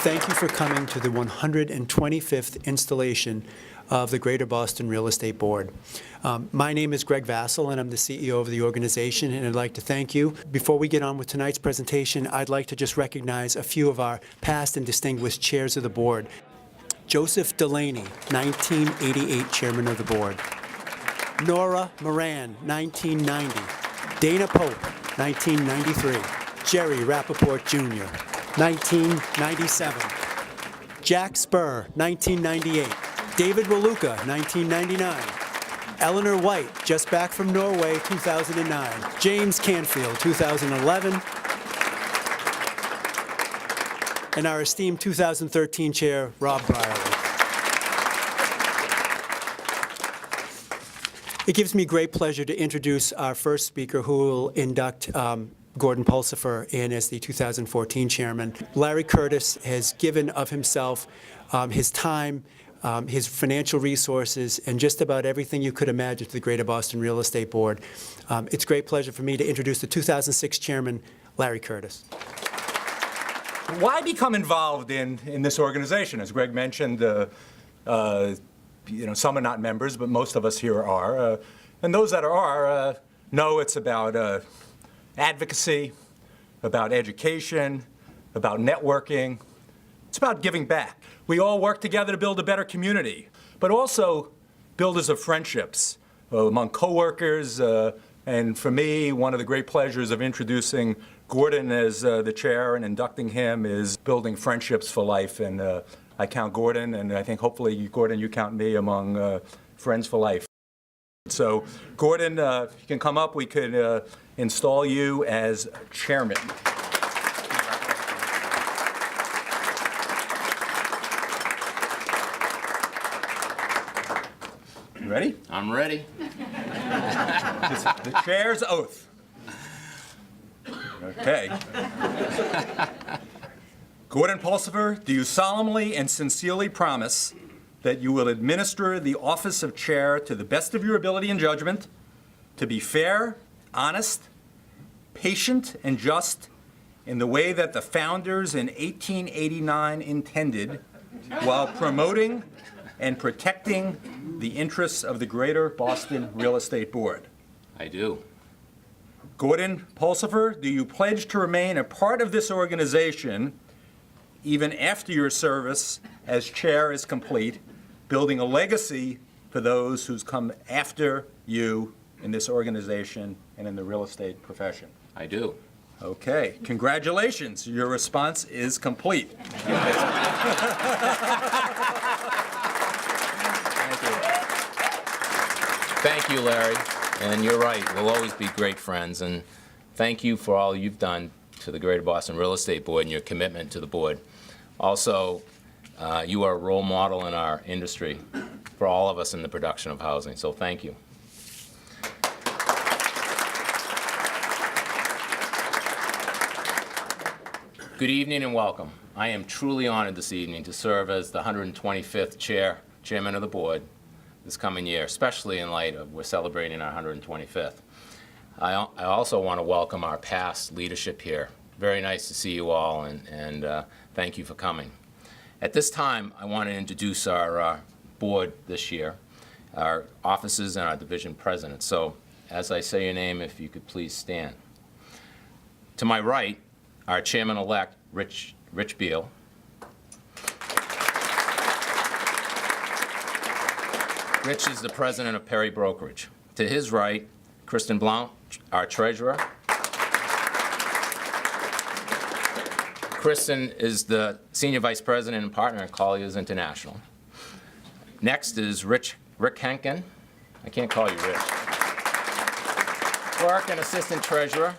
Thank you for coming to the 125th installation of the Greater Boston Real Estate Board. My name is Greg Vassell, and I'm the CEO of the organization, and I'd like to thank you. Before we get on with tonight's presentation, I'd like to just recognize a few of our past and distinguished chairs of the board. Joseph Delaney, 1988 chairman of the board. Nora Moran, 1990. Dana Pope, 1993. Jerry Rappaport Jr., 1997. Jack Spur, 1998. David Raluca, 1999. Eleanor White, just back from Norway, 2009. James Canfield, 2011. And our esteemed 2013 chair, Rob Brierly. It gives me great pleasure to introduce our first speaker, who will induct Gordon Pulsifer in as the 2014 chairman. Larry Curtis has given of himself, his time, his financial resources, and just about everything you could imagine to the Greater Boston Real Estate Board. It's a great pleasure for me to introduce the 2006 chairman, Larry Curtis. Why become involved in this organization? As Greg mentioned, some are not members, but most of us here are. And those that are know it's about advocacy, about education, about networking. It's about giving back. We all work together to build a better community, but also builders of friendships among coworkers. And for me, one of the great pleasures of introducing Gordon as the chair and inducting him is building friendships for life. And I count Gordon, and I think hopefully, Gordon, you count me among friends for life. So, Gordon, if you can come up, we could install you as chairman. You ready? I'm ready. The chair's oath. Okay. Gordon Pulsifer, do you solemnly and sincerely promise that you will administer the office of chair to the best of your ability and judgment, to be fair, honest, patient, and just in the way that the founders in 1889 intended, while promoting and protecting the interests of the Greater Boston Real Estate Board? I do. Gordon Pulsifer, do you pledge to remain a part of this organization even after your service as chair is complete, building a legacy for those who's come after you in this organization and in the real estate profession? I do. Okay, congratulations. Your response is complete. Thank you, Larry. And you're right, we'll always be great friends. And thank you for all you've done to the Greater Boston Real Estate Board and your commitment to the board. Also, you are a role model in our industry for all of us in the production of housing, so thank you. Good evening and welcome. I am truly honored this evening to serve as the 125th chairman of the board this coming year, especially in light of we're celebrating our 125th. I also want to welcome our past leadership here. Very nice to see you all, and thank you for coming. At this time, I want to introduce our board this year, our officers and our division presidents. So, as I say your name, if you could please stand. To my right, our chairman-elect, Rich Beal. Rich is the president of Perry Brokerage. To his right, Kristen Blount, our treasurer. Kristen is the senior vice president and partner at Colliers International. Next is Rick Henkin. I can't call you Rich. Clerk and assistant treasurer.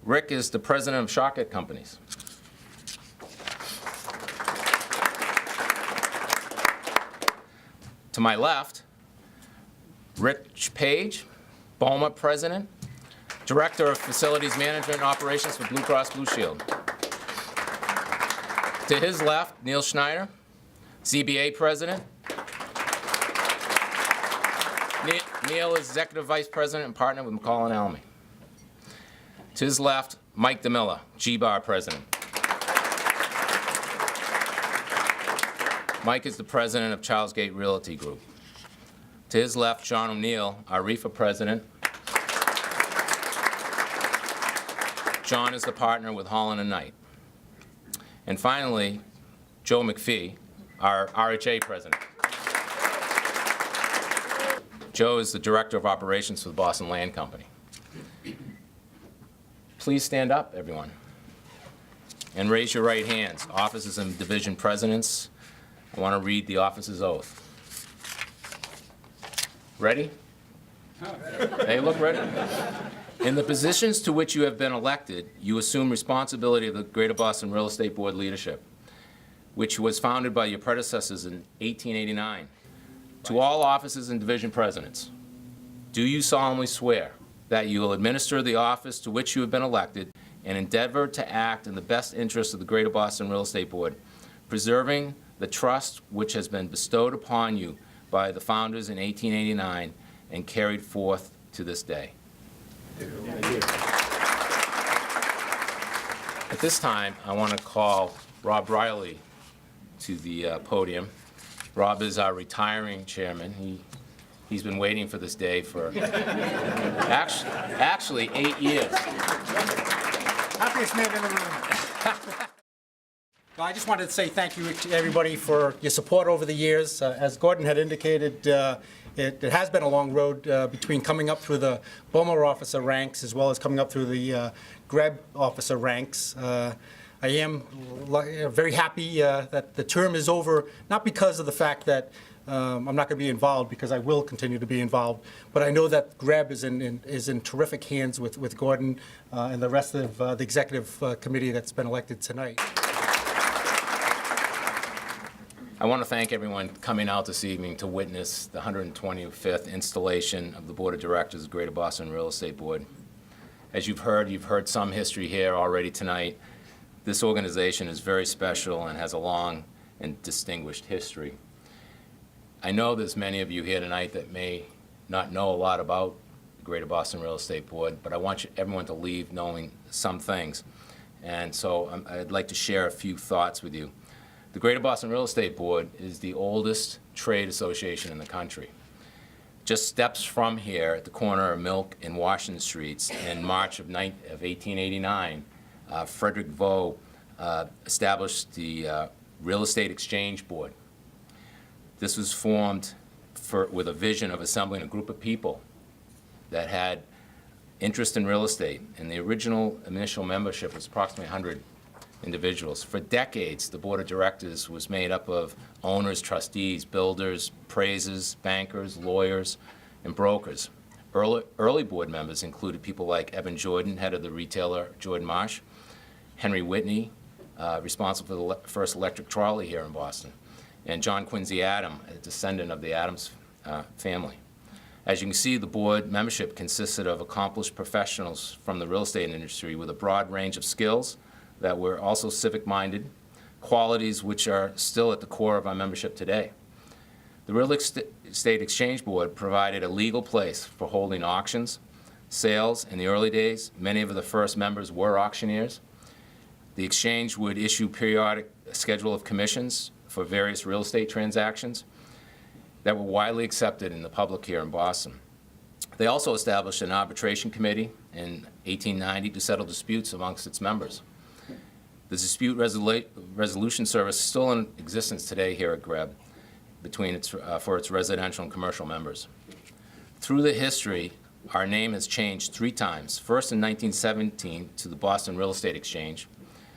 Rick is the president of Shockout Companies. To my left, Rich Page, BOMA president, director of facilities management and operations for Blue Cross Blue Shield. To his left, Neil Schneider, ZBA president. Neil is executive vice president and partner with McCall & Elmy. To his left, Mike DeMilla, GBAR president. Mike is the president of Charlesgate Realty Group. To his left, John O'Neill, our REFA president. John is the partner with Holland & Knight. And finally, Joe McPhee, our RHA president. Joe is the director of operations for the Boston Land Company. Please stand up, everyone, and raise your right hands. Officers and division presidents, I want to read the officer's oath. Ready? They look ready. In the positions to which you have been elected, you assume responsibility of the Greater Boston Real Estate Board leadership, which was founded by your predecessors in 1889. To all officers and division presidents, do you solemnly swear that you will administer the office to which you have been elected and endeavor to act in the best interest of the Greater Boston Real Estate Board, preserving the trust which has been bestowed upon you by the founders in 1889 and carried forth to this day? At this time, I want to call Rob Riley to the podium. Rob is our retiring chairman. He's been waiting for this day for actually 8 years. Happiest man in the room. Well, I just wanted to say thank you to everybody for your support over the years. As Gordon had indicated, it has been a long road between coming up through the BOMA officer ranks as well as coming up through the GBREB officer ranks. I am very happy that the term is over, not because of the fact that I'm not going to be involved, because I will continue to be involved, but I know that GBREB is in terrific hands with Gordon and the rest of the executive committee that's been elected tonight. I want to thank everyone coming out this evening to witness the 125th installation of the Board of Directors of the Greater Boston Real Estate Board. As you've heard some history here already tonight. This organization is very special and has a long and distinguished history. I know there's many of you here tonight that may not know a lot about the Greater Boston Real Estate Board, but I want everyone to leave knowing some things. And so I'd like to share a few thoughts with you. The Greater Boston Real Estate Board is the oldest trade association in the country. Just steps from here at the corner of Milk and Washington Streets in March of 1889, Frederick Vaux established the Real Estate Exchange Board. This was formed with a vision of assembling a group of people that had interest in real estate, and the original initial membership was approximately 100 individuals. For decades, the Board of Directors was made up of owners, trustees, builders, appraisers, bankers, lawyers, and brokers. Early board members included people like Evan Jordan, head of the retailer Jordan Marsh, Henry Whitney, responsible for the first electric trolley here in Boston, and John Quincy Adam, a descendant of the Adams family. As you can see, the board membership consisted of accomplished professionals from the real estate industry with a broad range of skills that were also civic-minded, qualities which are still at the core of our membership today. The Real Estate Exchange Board provided a legal place for holding auctions, sales. In the early days, many of the first members were auctioneers. The exchange would issue periodic schedule of commissions for various real estate transactions that were widely accepted in the public here in Boston. They also established an arbitration committee in 1890 to settle disputes amongst its members. The dispute resolution service is still in existence today here at GBREB for its residential and commercial members. Through the history, our name has changed 3 times. First in 1917 to the Boston Real Estate Exchange,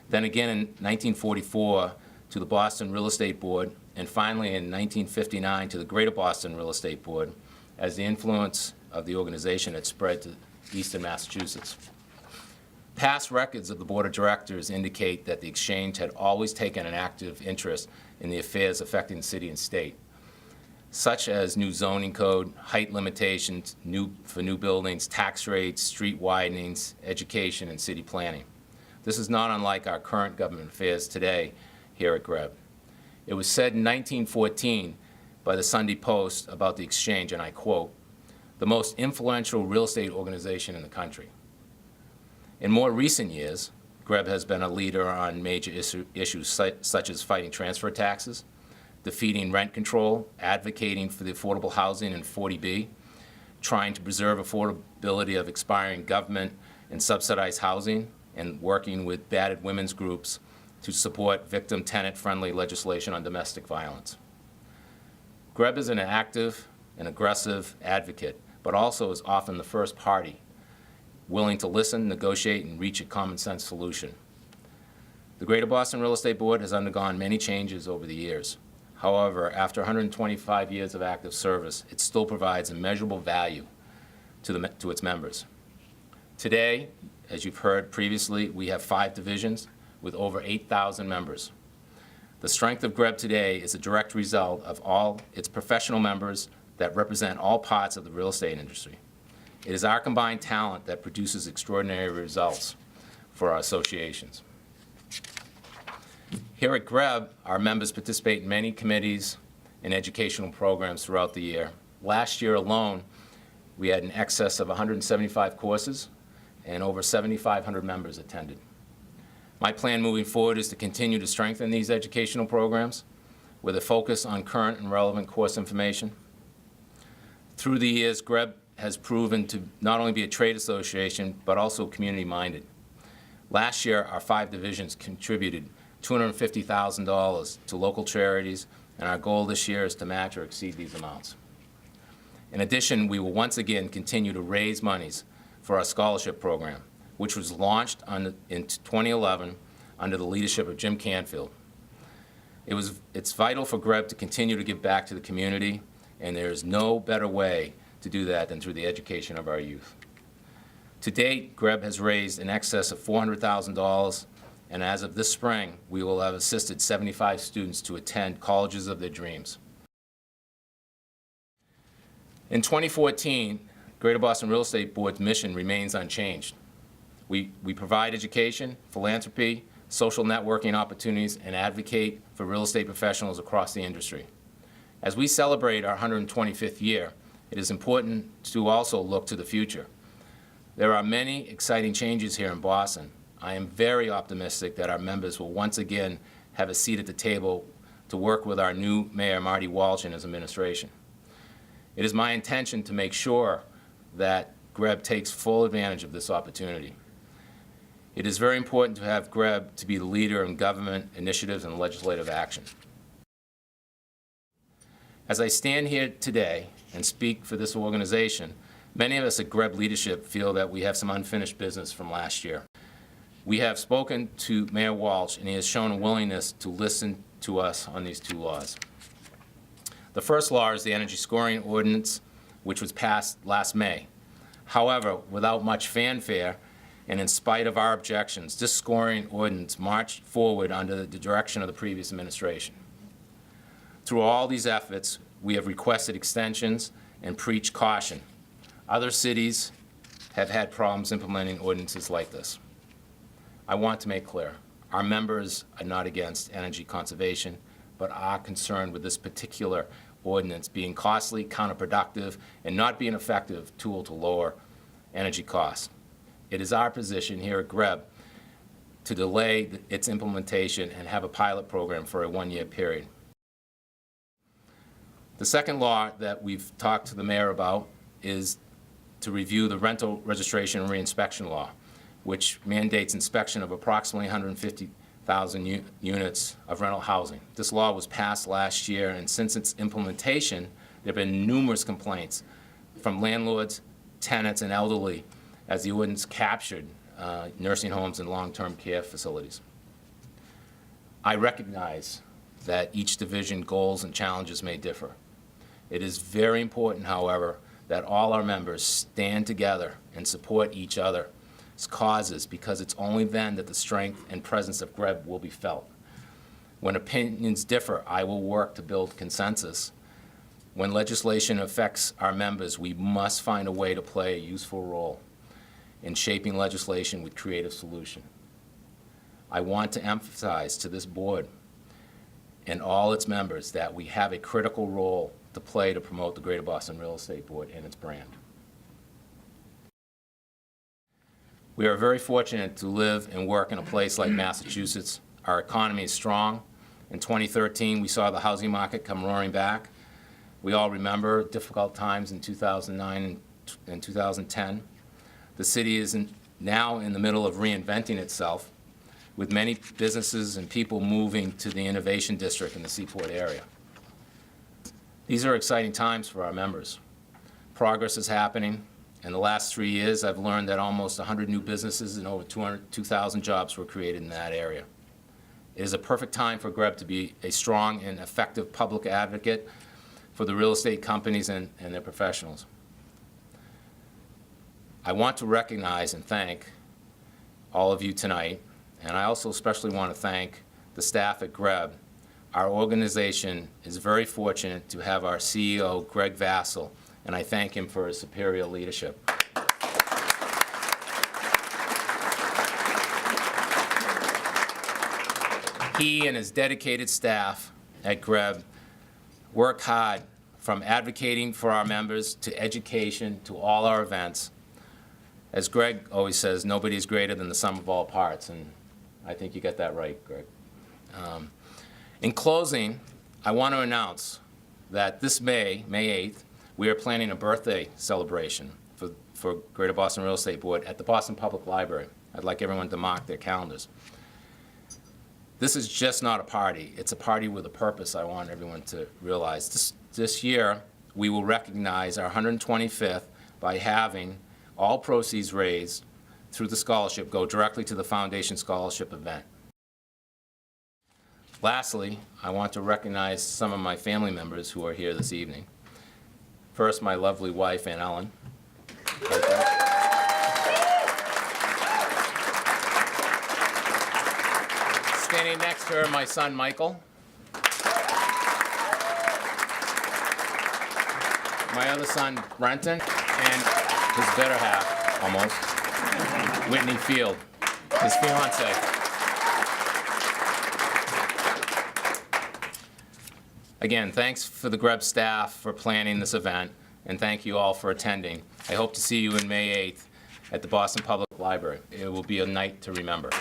then again in 1944 to the Boston Real Estate Board, and finally in 1959 to the Greater Boston Real Estate Board, as the influence of the organization had spread to eastern Massachusetts. Past records of the Board of Directors indicate that the exchange had always taken an active interest in the affairs affecting the city and state, such as new zoning code, height limitations for new buildings, tax rates, street widenings, education, and city planning. This is not unlike our current government affairs today here at GBREB. It was said in 1914 by the Sunday Post about the exchange, and I quote, "the most influential real estate organization in the country." In more recent years, GBREB has been a leader on major issues such as fighting transfer taxes, defeating rent control, advocating for the affordable housing in 40B, trying to preserve affordability of expiring government and subsidized housing, and working with battered women's groups to support victim tenant-friendly legislation on domestic violence. GBREB is an active and aggressive advocate, but also is often the first party, willing to listen, negotiate, and reach a common-sense solution. The Greater Boston Real Estate Board has undergone many changes over the years. However, after 125 years of active service, it still provides immeasurable value to its members. Today, as you've heard previously, we have 5 divisions with over 8,000 members. The strength of GBREB today is a direct result of all its professional members that represent all parts of the real estate industry. It is our combined talent that produces extraordinary results for our associations. Here at GBREB, our members participate in many committees and educational programs throughout the year. Last year alone, we had in excess of 175 courses and over 7,500 members attended. My plan moving forward is to continue to strengthen these educational programs with a focus on current and relevant course information. Through the years, GBREB has proven to not only be a trade association, but also community-minded. Last year, our 5 divisions contributed $250,000 to local charities, and our goal this year is to match or exceed these amounts. In addition, we will once again continue to raise monies for our scholarship program, which was launched in 2011 under the leadership of Jim Canfield. It's vital for GBREB to continue to give back to the community, and there is no better way to do that than through the education of our youth. To date, GBREB has raised in excess of $400,000, and as of this spring, we will have assisted 75 students to attend colleges of their dreams. In 2014, Greater Boston Real Estate Board's mission remains unchanged. We provide education, philanthropy, social networking opportunities, and advocate for real estate professionals across the industry. As we celebrate our 125th year, it is important to also look to the future. There are many exciting changes here in Boston. I am very optimistic that our members will once again have a seat at the table to work with our new Mayor, Marty Walsh, and his administration. It is my intention to make sure that GBREB takes full advantage of this opportunity. It is very important to have GBREB to be the leader in government initiatives and legislative action. As I stand here today and speak for this organization, many of us at GBREB leadership feel that we have some unfinished business from last year. We have spoken to Mayor Walsh, and he has shown a willingness to listen to us on these 2 laws. The first law is the energy scoring ordinance, which was passed last May. However, without much fanfare, and in spite of our objections, this scoring ordinance marched forward under the direction of the previous administration. Through all these efforts, we have requested extensions and preached caution. Other cities have had problems implementing ordinances like this. I want to make clear, our members are not against energy conservation, but are concerned with this particular ordinance being costly, counterproductive, and not being an effective tool to lower energy costs. It is our position here at GBREB to delay its implementation and have a pilot program for a 1-year period. The second law that we've talked to the mayor about is to review the rental registration and reinspection law, which mandates inspection of approximately 150,000 units of rental housing. This law was passed last year, and since its implementation, there have been numerous complaints from landlords, tenants, and elderly as the ordinance captured nursing homes and long-term care facilities. I recognize that each division goals and challenges may differ. It is very important, however, that all our members stand together and support each other's causes, because it's only then that the strength and presence of GBREB will be felt. When opinions differ, I will work to build consensus. When legislation affects our members, we must find a way to play a useful role in shaping legislation with creative solution. I want to emphasize to this board and all its members that we have a critical role to play to promote the Greater Boston Real Estate Board and its brand. We are very fortunate to live and work in a place like Massachusetts. Our economy is strong, In 2013, we saw the housing market come roaring back. We all remember difficult times in 2009 and 2010. The city is now in the middle of reinventing itself, with many businesses and people moving to the Innovation District in the Seaport area. These are exciting times for our members. Progress is happening. In the last 3 years, I've learned that almost 100 new businesses and over 2,000 jobs were created in that area. It is a perfect time for GBREB to be a strong and effective public advocate for the real estate companies and their professionals. I want to recognize and thank all of you tonight, and I also especially want to thank the staff at GBREB. Our organization is very fortunate to have our CEO, Greg Vassell, and I thank him for his superior leadership. He and his dedicated staff at GBREB work hard, from advocating for our members to education to all our events. As Greg always says, nobody is greater than the sum of all parts, and I think you got that right, Greg. In closing, I want to announce that this May 8th, we are planning a birthday celebration for Greater Boston Real Estate Board at the Boston Public Library. I'd like everyone to mark their calendars. This is just not a party. It's a party with a purpose, I want everyone to realize. This year, we will recognize our 125th by having all proceeds raised through the scholarship go directly to the Foundation Scholarship event. Lastly, I want to recognize some of my family members who are here this evening. First, my lovely wife, Aunt Ellen. Right there. Standing next to her, my son, Michael. My other son, Brenton, and his better half, almost, Whitney Field, his fiance. Again, thanks for the GBREB staff for planning this event, and thank you all for attending. I hope to see you on May 8th at the Boston Public Library. It will be a night to remember.